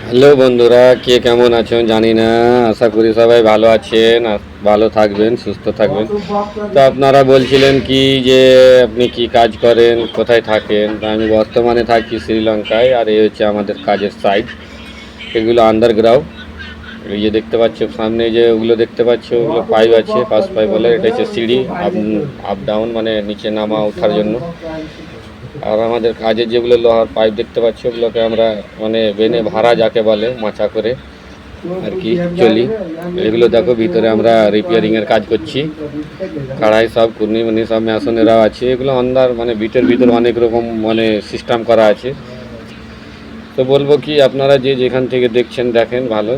Hello বন্ধুরা, কে কেমন আছেন জানি না। আশা করি সবাই ভালো আছেন আর ভালো থাকবেন, সুস্থ থাকবেন। তো আপনারা বলছিলেন কি যে আপনি কি কাজ করেন, কোথায় থাকেন? তো আমি বর্তমানে থাকি শ্রীলঙ্কায়, আর এই হচ্ছে আমাদের কাজের সাইট। এগুলো আন্ডারগ্রাউন্ড। এই যে দেখতে পাচ্ছ সামনে, যে ওগুলো দেখতে পাচ্ছ, ওগুলো পাইপ আছে, পাস পাইপ বলে। এটা হচ্ছে সিঁড়ি, আপ আপ ডাউন, মানে নিচে নামা ওঠার জন্য। আর আমাদের কাজের যেগুলো লোহার পাইপ দেখতে পাচ্ছ, ওগুলোকে আমরা মানে বেনে ভাড়া যাকে বলে, মাচা করে আর কি চলি। এগুলো দেখো, ভিতরে আমরা রিপেয়ারিংয়ের কাজ করছি। কাড়াই সব কুর্নি মানে সব মেশনেরাও আছে। এগুলো আন্দার মানে বিটের ভিতরে অনেক রকম মানে সিস্টেম করা আছে। তো বলবো কি, আপনারা যে যেখান থেকে দেখছেন দেখেন ভালো।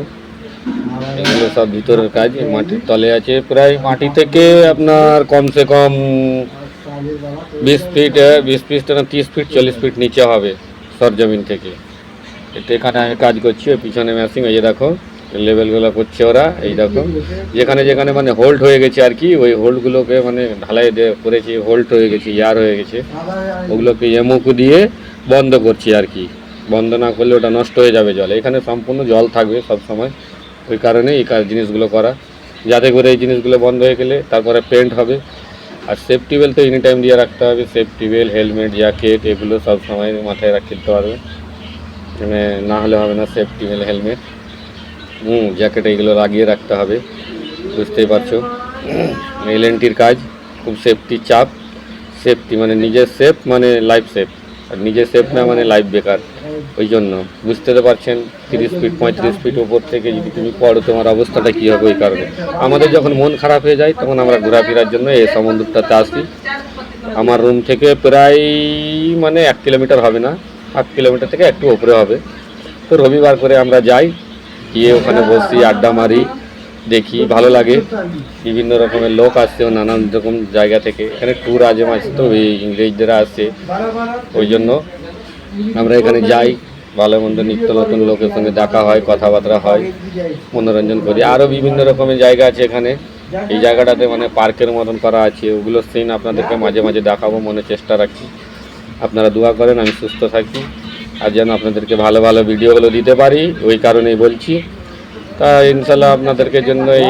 এগুলো সব ভিতরের কাজ, মাটির তলে আছে। প্রায় মাটি থেকে আপনার কমসে কম 20 ফিট, 20 ফিট না 30 ফিট 40 ফিট নিচে হবে সরজমিন থেকে। এটা এখানে আমি কাজ করছি, ওই পিছনে মেশিন, এই যে দেখো লেভেলগুলো করছে ওরা। এই দেখো যেখানে যেখানে মানে হোল্ড হয়ে গেছে আর কি, ওই হোল্ডগুলোকে মানে ঢালাই করেছি, হোল্ড হয়ে গেছে, ইয়ার হয়ে গেছে, ওগুলোকে এমুকু দিয়ে বন্ধ করছি আর কি। বন্ধ না করলে ওটা নষ্ট হয়ে যাবে জল। এখানে সম্পূর্ণ জল থাকবে সব সময়, ওই কারণে এই জিনিসগুলো করা, যাতে করে এই জিনিসগুলো বন্ধ হয়ে গেলে তারপরে পেন্ট হবে। আর সেফটি বেল্ট তো এনি টাইম দিয়ে রাখতে হবে। সেফটি বেল্ট, হেলমেট, জ্যাকেট এগুলো সব সময় মাথায় রাখতে পারবে, মানে না হলে হবে না। সেফটি বেল্ট, হেলমেট, জ্যাকেট এগুলো লাগিয়ে রাখতে হবে, বুঝতেই পারছো। এলএনটির কাজ খুব সেফটি, চাপ সেফটি, মানে নিজের সেফ মানে লাইফ সেফ, আর নিজের সেফ না মানে লাইফ বেকার। ওই জন্য বুঝতে তো পারছেন, 30 ফিট 35 ফিট ওপর থেকে যদি তুমি পড়ো, তোমার অবস্থাটা কী হবে। ওই কারণে আমাদের যখন মন খারাপ হয়ে যায়, তখন আমরা ঘোরাফেরার জন্য এই সমুদ্রটাতে আসি। আমার রুম থেকে প্রায় মানে 1 কিলোমিটার হবে না, 8 কিলোমিটার থেকে একটু ওপরে হবে। তো রবিবার করে আমরা যাই, গিয়ে ওখানে বসি, আড্ডা মারি, দেখি, ভালো লাগে। বিভিন্ন রকমের লোক আসছে নানান রকম জায়গা থেকে। এখানে ট্যুর আজম আছে, তো এই ইংরেজরা আসছে, ওই জন্য আমরা এখানে যাই। ভালো মন্দ নিত্য নতুন লোকের সঙ্গে দেখা হয়, কথাবার্তা হয়, মনোরঞ্জন করি। আরও বিভিন্ন রকমের জায়গা আছে এখানে। এই জায়গাটাতে মানে পার্কের মতন করা আছে, ওগুলো সিন আপনাদেরকে মাঝে মাঝে দেখাবো, মনে চেষ্টা রাখছি। আপনারা দোয়া করেন আমি সুস্থ থাকি, আর যেন আপনাদেরকে ভালো ভালো ভিডিওগুলো দিতে পারি, ওই কারণেই বলছি। তা ইনশাল্লাহ আপনাদেরকে জন্য এই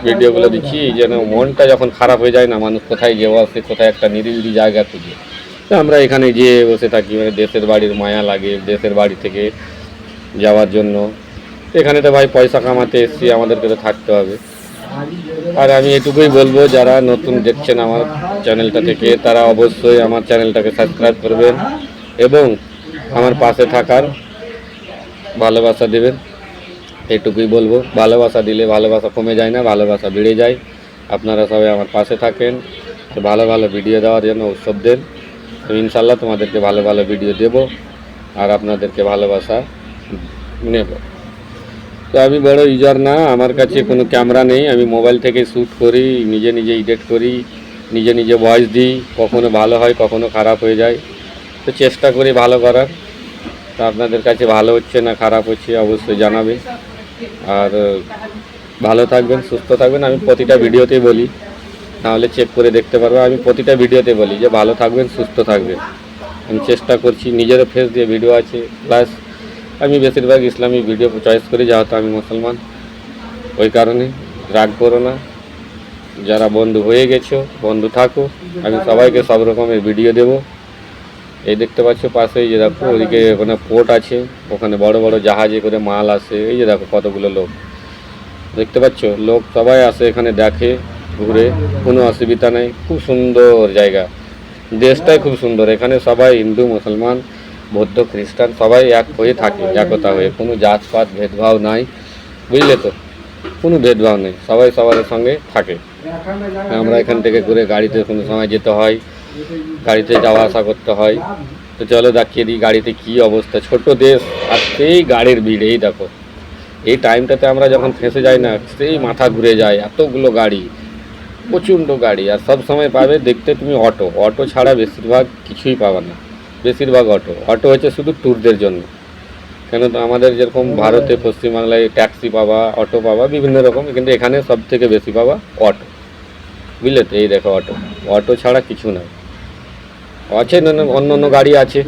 ভিডিওগুলো দিচ্ছি, যেন মনটা যখন খারাপ হয়ে যায় না, মানুষ কোথায় যে বসে, কোথায় একটা নিরিবিলি জায়গা খুঁজে। তো আমরা এখানে যেয়ে বসে থাকি, মানে দেশের বাড়ির মায়া লাগে, দেশের বাড়ি থেকে যাওয়ার জন্য। এখানে তো ভাই পয়সা কামাতে এসেছি, আমাদেরকে তো থাকতে হবে। আর আমি এটুকুই বলবো, যারা নতুন দেখছেন আমার চ্যানেলটা থেকে, তারা অবশ্যই আমার চ্যানেলটাকে সাবস্ক্রাইব করবেন এবং আমার পাশে থাকার ভালোবাসা দেবেন। এটুকুই বলবো। ভালোবাসা দিলে ভালোবাসা কমে যায় না, ভালোবাসা বেড়ে যায়। আপনারা সবাই আমার পাশে থাকেন, ভালো ভালো ভিডিও দেওয়ার জন্য উৎসব দেন। তো ইনশাল্লাহ তোমাদেরকে ভালো ভালো ভিডিও দেব, আর আপনাদেরকে ভালোবাসা নেব। তো আমি বড় ইউজার না, আমার কাছে কোনো ক্যামেরা নেই। আমি মোবাইল থেকে শ্যুট করি, নিজে নিজে এডিট করি, নিজে নিজে ভয়েস দিই। কখনো ভালো হয়, কখনো খারাপ হয়ে যায়। তো চেষ্টা করি ভালো করার। তা আপনাদের কাছে ভালো হচ্ছে না খারাপ হচ্ছে অবশ্যই জানাবে। আর ভালো থাকবেন, সুস্থ থাকবেন। আমি প্রতিটা ভিডিওতেই বলি, তাহলে চেক করে দেখতে পারবো। আমি প্রতিটা ভিডিওতে বলি যে ভালো থাকবেন, সুস্থ থাকবেন। আমি চেষ্টা করছি, নিজেরও ফেস দিয়ে ভিডিও আছে, প্লাস আমি বেশিরভাগ ইসলামিক ভিডিও চয়েস করি, যেহেতু আমি মুসলমান। ওই কারণে রাগ করো না। যারা বন্ধু হয়ে গেছো, বন্ধু থাকো। আমি সবাইকে সব রকমের ভিডিও দেব। এই দেখতে পাচ্ছ পাশেই যে দেখো, ওদিকে ওখানে পোর্ট আছে, ওখানে বড় বড় জাহাজে করে মাল আসে। এই যে দেখো কতগুলো লোক দেখতে পাচ্ছ, লোক সবাই আসে এখানে, দেখে, ঘুরে, কোনো অসুবিধা নেই। খুব সুন্দর জায়গা, দেশটাই খুব সুন্দর। এখানে সবাই হিন্দু, মুসলমান, বৌদ্ধ, খ্রিস্টান সবাই এক হয়ে থাকে, একতা হয়ে। কোনো জাতপাত ভেদভাব নাই, বুঝলে তো, কোনো ভেদভাব নেই, সবাই সবার সঙ্গে থাকে। আমরা এখান থেকে ঘুরে গাড়িতে কোনো সময় যেতে হয়, গাড়িতে যাওয়া আসা করতে হয়। তো চলো দেখিয়ে দিই গাড়িতে কী অবস্থা। ছোট দেশ, আর সেই গাড়ির ভিড়। এই দেখো, এই টাইমটাতে আমরা যখন ফেঁসে যাই না, সেই মাথা ঘুরে যায়, এতগুলো গাড়ি, প্রচণ্ড গাড়ি। আর সব সময় পাবে দেখতে তুমি অটো, অটো ছাড়া বেশিরভাগ কিছুই পাবে না। বেশিরভাগ অটো, অটো হচ্ছে শুধু ট্যুরদের জন্য। কেন তো আমাদের যেরকম ভারতে, পশ্চিমবাংলায় ট্যাক্সি পাবা, অটো পাবা বিভিন্ন রকম, কিন্তু এখানে সব থেকে বেশি পাবা অটো, বুঝলে তো। এই দেখো অটো, অটো ছাড়া কিছু নাই। আছে অন্য অন্য গাড়ি আছে,